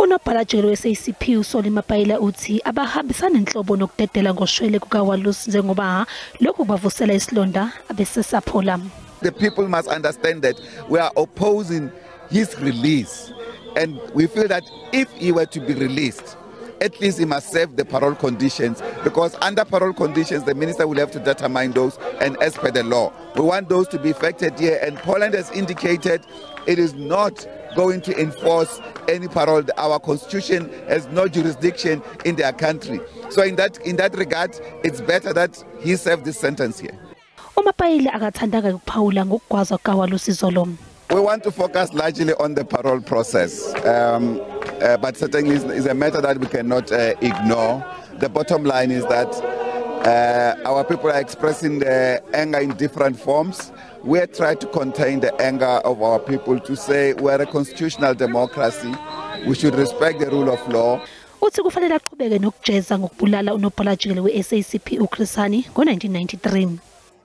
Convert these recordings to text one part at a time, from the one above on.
Unobhalajele we-SABC uSolimapayela uthi abahambisana inhlobo nokudedela ngoshwele kukaWalus njengoba lokhu kubavusela isilonda abesesaphola. The people must understand that we are opposing his release, and we feel that if he were to be released, at least he must serve the parole conditions, because under parole conditions the minister will have to determine those, and as per the law we want those to be effected here, and Poland has indicated it is not going to enforce any parole. Our constitution has no jurisdiction in their country, so in that regard it's better that he serve this sentence here. Umapayela akathandanga ukuphawula ngokugwazwa kaWalus izolo. We want to focus largely on the parole process, but certainly is a matter that we cannot ignore. The bottom line is that our people are expressing their anger in different forms. We are trying to contain the anger of our people to say we are a constitutional democracy. We should respect the rule of law. Uthi kufanele aqhubeke nokujeza ngokubulala unobhalajele we-SABC uChrisani ngo-1993.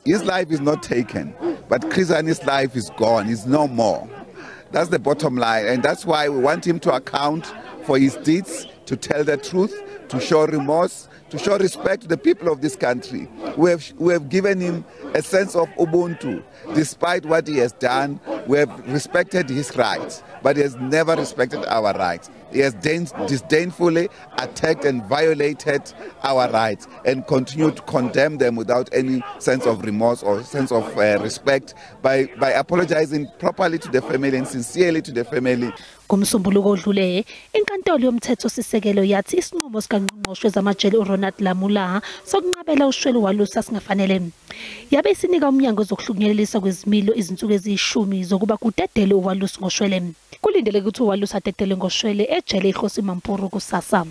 His life is not taken, but Chrisani's life is gone. He's no more. That's the bottom line, and that's why we want him to account for his deeds, to tell the truth, to show remorse, to show respect to the people of this country. We have given him a sense of Ubuntu. Despite what he has done, we have respected his rights, but he has never respected our rights. He has disdainfully attacked and violated our rights and continued to condemn them without any sense of remorse or sense of respect by apologizing properly to the family and sincerely to the family. Kumsombuluko odlule, inkantolo yomthetho sisekelo yathi isinqumo sikaNgqongqoshe wezamajele uRonald Lamula sokunqabela ushwele uWalus asingafanele. Yabe isinika umnyango zokuhlukunyeliswa kwezimilo izinsuku eziyishumi zokuba kudedele uWalus ngoshwele. Kulindeleke ukuthi uWalus adedele ngoshwele ejele iKhosi Mampuru kusasa.